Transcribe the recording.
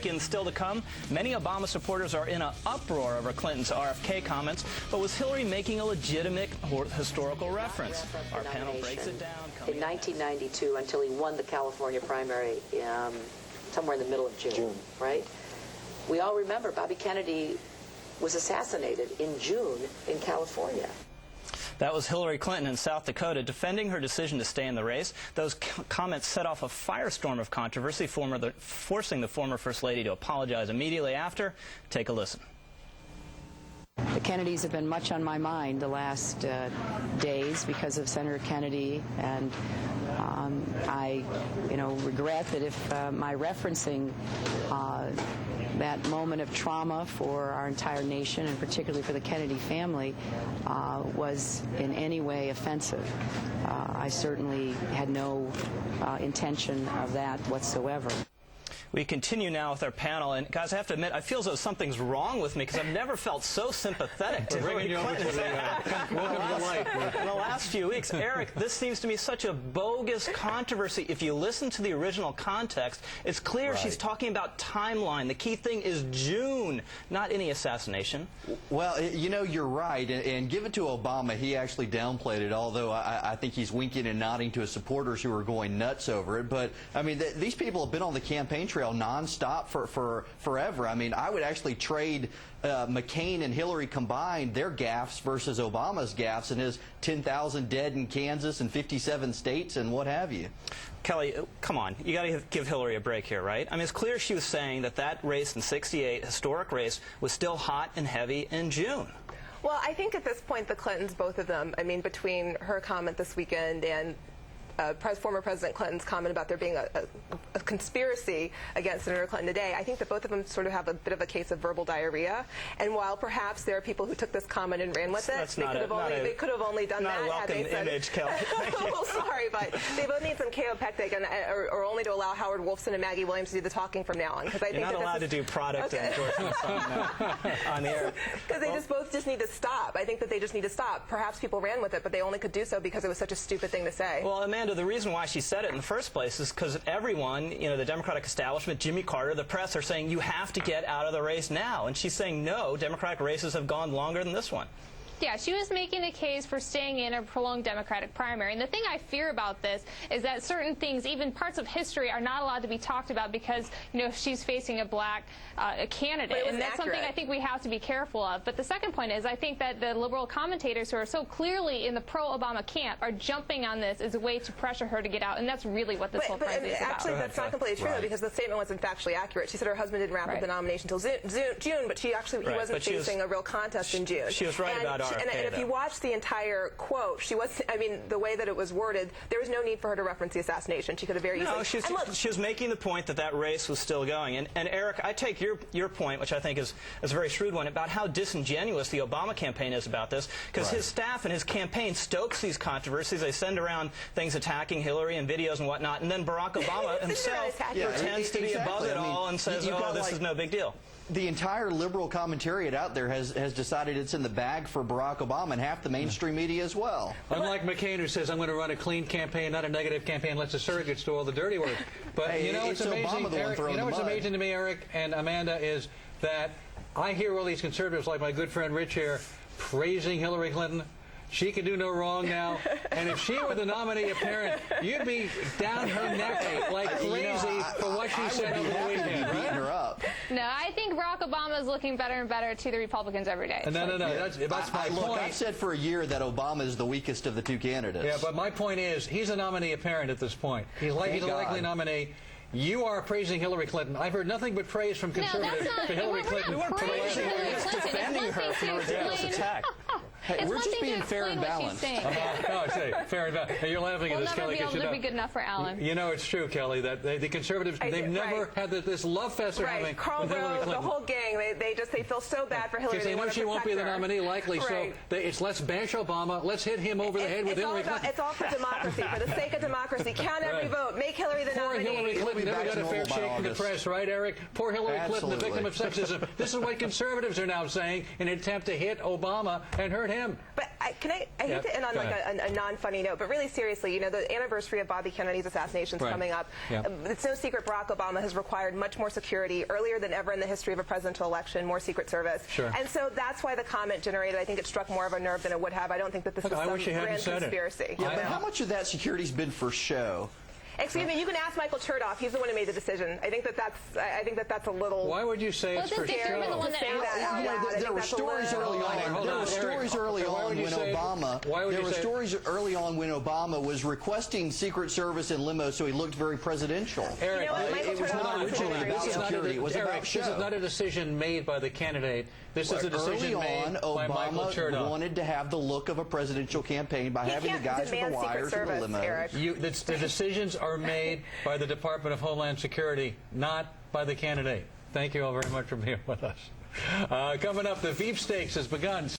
weekend still to come. Many Obama supporters are in an uproar over Clinton's RFK comments, but was Hillary making a legitimate historical reference? Our panel breaks it down. In 1992, until he won the California primary somewhere in the middle of June, right? We all remember Bobby Kennedy was assassinated in June in California. That was Hillary Clinton in South Dakota defending her decision to stay in the race. Those comments set off a firestorm of controversy, forcing the former First Lady to apologize immediately after. Take a listen. The Kennedys have been much on my mind the last days because of Senator Kennedy, and I, regret that if my referencing that moment of trauma for our entire nation, and particularly for the Kennedy family, was in any way offensive. I certainly had no intention of that whatsoever. We continue now with our panel, and guys, I have to admit, I feel as though something's wrong with me because I've never felt so sympathetic to Hillary Clinton in the last few weeks. Eric, this seems to me such a bogus controversy. If you listen to the original context, it's clear she's talking about timeline. The key thing is June, not any assassination. Well, you're right, and give it to Obama. He actually downplayed it, although I think he's winking and nodding to his supporters who are going nuts over it. But, I mean, these people have been on the campaign trail nonstop for forever. I mean, I would actually trade McCain and Hillary combined, their gaffes versus Obama's gaffes and his 10,000 dead in Kansas and 57 states and what have you. Kelly, come on. You got to give Hillary a break here, right? I mean, it's clear she was saying that race in '68, historic race, was still hot and heavy in June. Well, I think at this point, the Clintons, both of them, I mean, between her comment this weekend and former President Clinton's comment about there being a conspiracy against Senator Clinton today, I think that both of them sort of have a bit of a case of verbal diarrhea. And while perhaps there are people who took this comment and ran with it, they could have only done that had they said, image, Kelly. well, sorry, but they both need some kaopectic or only to allow Howard Wolfson and Maggie Williams to do the talking from now on. Because I think you're not allowed to do product endorsements on the air. Because they both need to stop. I think that they just need to stop. Perhaps people ran with it, but they only could do so because it was such a stupid thing to say. Well, Amanda, the reason why she said it in the first place is because everyone, the Democratic establishment, Jimmy Carter, the press, are saying you have to get out of the race now. And she's saying, no, Democratic races have gone longer than this one. Yeah, she was making a case for staying in a prolonged Democratic primary. And the thing I fear about this is that certain things, even parts of history, are not allowed to be talked about because, she's facing a black candidate. And that's something I think we have to be careful of. But the second point is I think that the liberal commentators who are so clearly in the pro-Obama camp are jumping on this as a way to pressure her to get out. And that's really what this whole crisis is about. Actually, that's not completely true, though, because the statement wasn't factually accurate. She said her husband didn't wrap up the nomination until June, but he wasn't facing a real contest in June. She was right about RFK, and if you watch the entire quote, the way that it was worded, there was no need for her to reference the assassination. She could have very easily. No, she was making the point that race was still going. And Eric, I take your point, which I think is a very shrewd one, about how disingenuous the Obama campaign is about this, because his staff and his campaign stokes these controversies. They send around things attacking Hillary and videos and whatnot, and then Barack Obama himself pretends to be above it all and says, oh, this is no big deal. The entire liberal commentariat out there has decided it's in the bag for Barack Obama, and half the mainstream media as well. Unlike McCain, who says, I'm going to run a clean campaign, not a negative campaign, lets the surrogates do all the dirty work. But it's amazing, Eric, what's amazing to me, Eric and Amanda, is that I hear all these conservatives, like my good friend Rich here, praising Hillary Clinton. She can do no wrong now. And if she were the nominee apparent, you'd be down her neck like crazy for what she said over the weekend, right? Her up. No, I think Barack Obama is looking better and better to the Republicans every day. No. That's my point. Look, I've said for a year that Obama is the weakest of the two candidates. Yeah, but my point is, he's a nominee apparent at this point. He's a likely nominee. You are praising Hillary Clinton. I've heard nothing but praise from conservatives for Hillary Clinton. We're praising Hillary Clinton. Defending her from a ridiculous attack. Hey, we're just being fair and balanced. Fair and balanced. You're laughing at this, Kelly. We'll never be able to be good enough for Alan. It's true, Kelly, that the conservatives, they've never had this love fest they're having with Hillary Clinton. The whole gang, they feel so bad for Hillary. Because they know she won't be the nominee, likely. So let's bash Obama. Let's hit him over the head with Hillary Clinton. It's all for democracy, for the sake of democracy. Count every vote. Make Hillary the nominee. Poor Hillary Clinton never got a fair shake from the press, right, Eric? Poor Hillary Clinton, the victim of sexism. This is what conservatives are now saying in an attempt to hit Obama and hurt him. But I hate to end on like a non-funny note, but really seriously, you know, the anniversary of Bobby Kennedy's assassination is coming up. It's no secret Barack Obama has required much more security earlier than ever in the history of a presidential election, more Secret Service. And so that's why the comment generated, I think it struck more of a nerve than it would have. I don't think that this is some grand conspiracy. Yeah, but how much of that security's been for show? Excuse me, you can ask Michael Chertoff. He's the one who made the decision. I think that that's a little. Why would you say it's for show? There were stories early on. There were stories early on when Obama. There were stories early on when Obama was requesting Secret Service and limo, so he looked very presidential. Eric, it was not originally about security. It was about show. This is not a decision made by the candidate. This is a decision made by Michael Chertoff. Obama wanted to have the look of a presidential campaign by having the guys with the wires and the limo. The decisions are made by the Department of Homeland Security, not by the candidate. Thank you all very much for being with us. Coming up, the Veep Stakes has begun.